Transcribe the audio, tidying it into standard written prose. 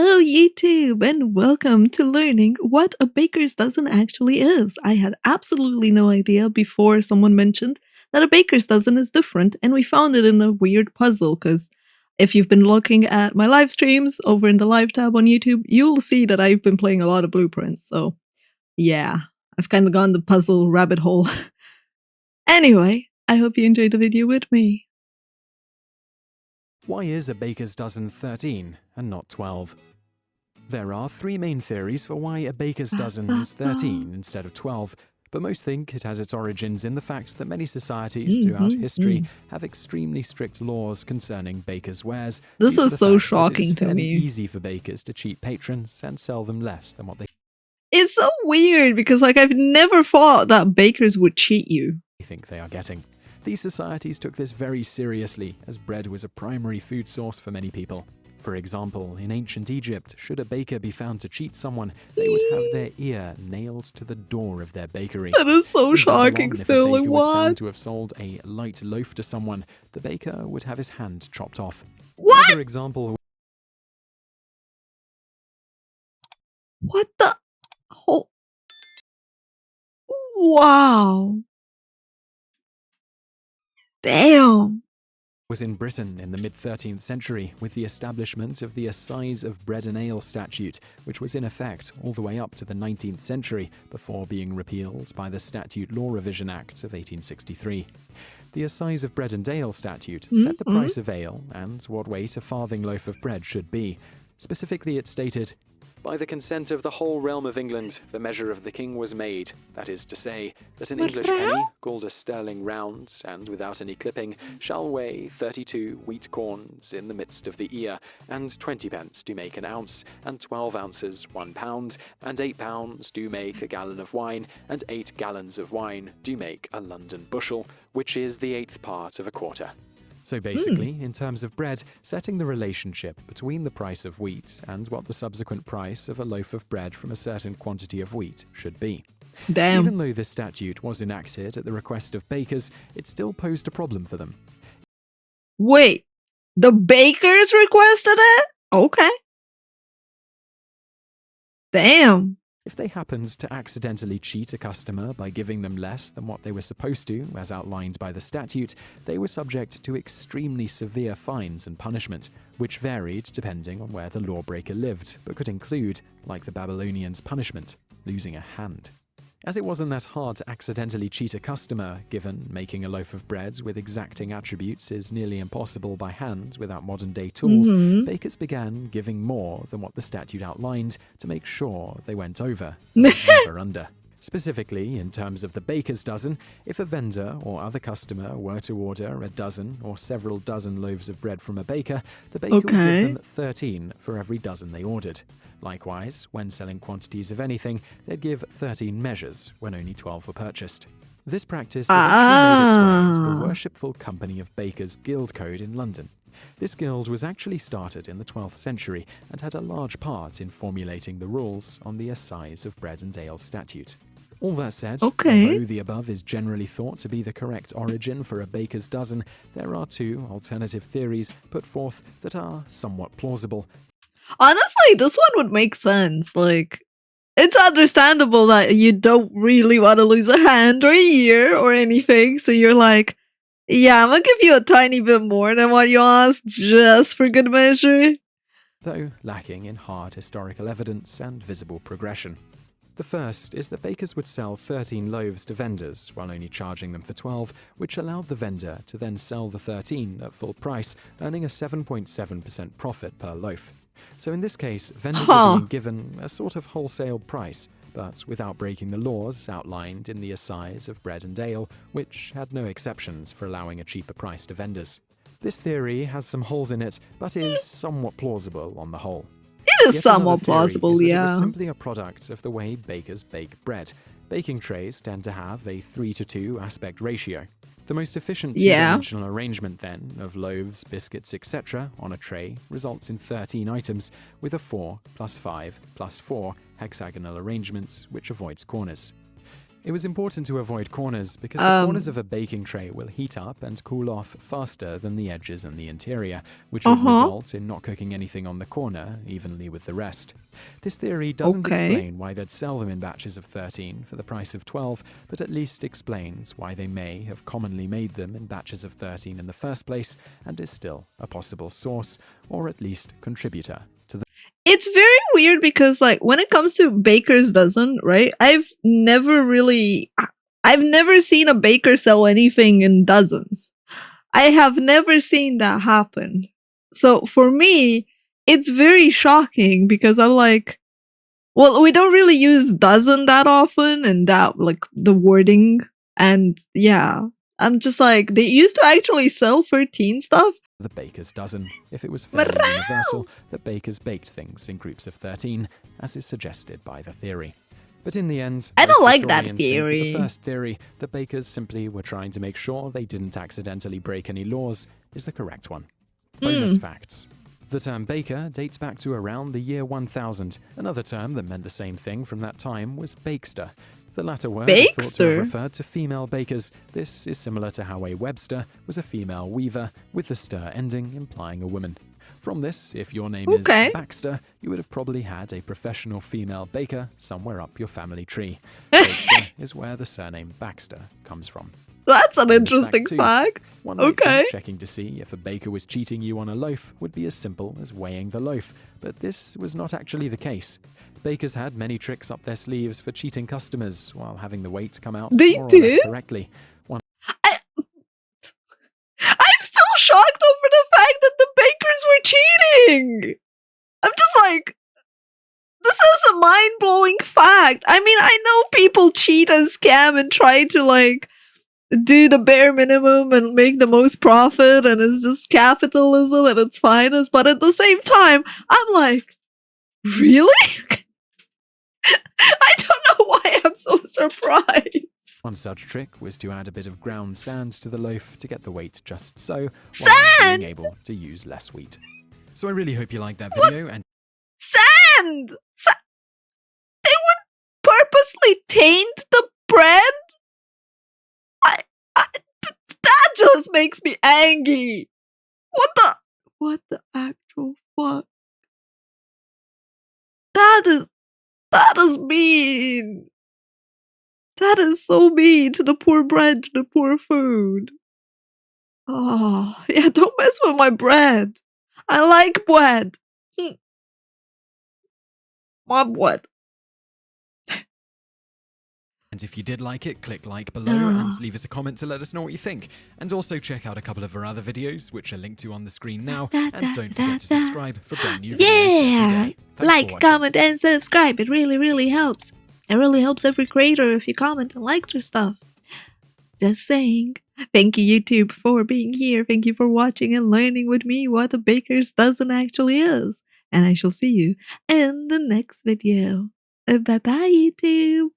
Hello, YouTube, and welcome to learning what a baker's dozen actually is. I had absolutely no idea before someone mentioned that a baker's dozen is different, and we found it in a weird puzzle because if you've been looking at my live streams over in the live tab on YouTube, you'll see that I've been playing a lot of blueprints. So, yeah, I've kind of gone the puzzle rabbit hole. Anyway, I hope you enjoyed the video with me. Why is a baker's dozen 13 and not 12? There are three main theories for why a baker's dozen is 13 instead of 12, but most think it has its origins in the fact that many societies throughout history have extremely strict laws concerning bakers' wares. This is so shocking to me. It's easy for bakers to cheat patrons and sell them less than what they It's so weird because I've never thought that bakers would cheat you. think they are getting. These societies took this very seriously, as bread was a primary food source for many people. For example, in ancient Egypt, should a baker be found to cheat someone, they would have their ear nailed to the door of their bakery. That is so shocking still, if a baker was found what? to have sold a light loaf to someone, the baker would have his hand chopped off. What? Another example. What the? Oh. Wow. Damn. Was in Britain in the mid-13th century with the establishment of the Assize of Bread and Ale statute, which was in effect all the way up to the 19th century before being repealed by the Statute Law Revision Act of 1863. The Assize of Bread and Ale statute set the price of ale and what weight a farthing loaf of bread should be. Specifically, it stated, "By the consent of the whole realm of England, the measure of the king was made, that is to say, that an English penny, called a sterling round, and without any clipping, shall weigh 32 wheat corns in the midst of the ear, and 20 pence do make an ounce, and 12 ounces 1 pound, and 8 pounds do make a gallon of wine, and 8 gallons of wine do make a London bushel, which is the 1/8 part of a quarter." So basically, in terms of bread, setting the relationship between the price of wheat and what the subsequent price of a loaf of bread from a certain quantity of wheat should be. Damn. Even though this statute was enacted at the request of bakers, it still posed a problem for them. Wait, the bakers requested it? Okay. Damn. If they happened to accidentally cheat a customer by giving them less than what they were supposed to, as outlined by the statute, they were subject to extremely severe fines and punishment, which varied depending on where the lawbreaker lived, but could include, like the Babylonians' punishment, losing a hand. As it wasn't that hard to accidentally cheat a customer, given making a loaf of bread with exacting attributes is nearly impossible by hand without modern-day tools, bakers began giving more than what the statute outlined to make sure they went over, and never under. Specifically, in terms of the baker's dozen, if a vendor or other customer were to order a dozen or several dozen loaves of bread from a baker, the baker would give them 13 for every dozen they ordered. Likewise, when selling quantities of anything, they'd give 13 measures when only 12 were purchased. This practice eventually made its way into the Worshipful Company of Bakers Guild Code in London. This guild was actually started in the 12th century and had a large part in formulating the rules on the Assize of Bread and Ale statute. All that said, although the above is generally thought to be the correct origin for a baker's dozen, there are two alternative theories put forth that are somewhat plausible. Honestly, this one would make sense. It's understandable that you don't really want to lose a hand or a ear or anything, so you're like, yeah, I'm gonna give you a tiny bit more than what you asked, just for good measure. Though lacking in hard historical evidence and visible progression. The first is that bakers would sell 13 loaves to vendors while only charging them for 12, which allowed the vendor to then sell the 13 at full price, earning a 7.7% profit per loaf. So in this case, vendors were being given a sort of wholesale price, but without breaking the laws outlined in the Assize of Bread and Ale, which had no exceptions for allowing a cheaper price to vendors. This theory has some holes in it, but is somewhat plausible on the whole. It is somewhat plausible, It yeah. was simply a product of the way bakers bake bread. Baking trays tend to have a 3:2 aspect ratio. The most efficient two-dimensional arrangement, then, of loaves, biscuits, etc. on a tray results in 13 items with a 4 + 5 + 4 hexagonal arrangement, which avoids corners. It was important to avoid corners because the corners Um, of a baking tray will heat up and cool off faster than the edges and the interior, which would uh-huh. result in not cooking anything on the corner evenly with the rest. This theory doesn't Okay. explain why they'd sell them in batches of 13 for the price of 12, but at least explains why they may have commonly made them in batches of 13 in the first place and is still a possible source, or at least contributor, to the It's very weird because like when it comes to baker's dozen, right? I've never seen a baker sell anything in dozens. I have never seen that happen. So for me, it's very shocking because I'm like, well, we don't really use dozen that often and that like the wording and yeah. I'm just like they used to actually sell 13 stuff. the baker's dozen, if it was fairly Marau! universal that bakers baked things in groups of 13, as is suggested by the theory. But in the end, I don't most like that historians think that theory. the first theory, that bakers simply were trying to make sure they didn't accidentally break any laws, is the correct one. Bonus facts. The term baker dates back to around the year 1000. Another term that meant the same thing from that time was bakester. The latter word is thought to have Bakester? referred to female bakers. This is similar to how a webster was a female weaver, with the ster ending implying a woman. From this, if your name Okay. is Baxter, you would have probably had a professional female baker somewhere up your family tree. Baxter is where the surname Baxter comes from. That's an Bonus interesting fact two. fact. One might Okay. think checking to see if a baker was cheating you on a loaf would be as simple as weighing the loaf, but this was not actually the case. Bakers had many tricks up their sleeves for cheating customers while having the weight come out They more or less did? correctly. One I, I'm still shocked over the fact that the bakers were cheating. I'm just like, this is a mind blowing fact. I mean, I know people cheat and scam and try to like do the bare minimum and make the most profit, and it's just capitalism at its finest. But at the same time, I'm like, really? I don't know why I'm so surprised. One such trick was to add a bit of ground sand to the loaf to get the weight just so, while Sand? being able to use less wheat. So I really hope you liked that video, and Sand! They would purposely taint the bread? That just makes me angry. What the actual fuck? That is mean. That is so mean to the poor bread, to the poor food. Oh, yeah, don't mess with my bread. I like bread. My bread. And if you did like it, click like below and leave us a comment to let us know what you think. And also check out a couple of our other videos, which are linked to on the screen now. And don't forget to subscribe for brand new videos every Yeah! day. Thanks for Like, watching. comment, and subscribe. It really, really helps. It really helps every creator if you comment and like their stuff. Just saying. Thank you, YouTube, for being here. Thank you for watching and learning with me what a baker's dozen actually is. And I shall see you in the next video. Bye-bye, YouTube.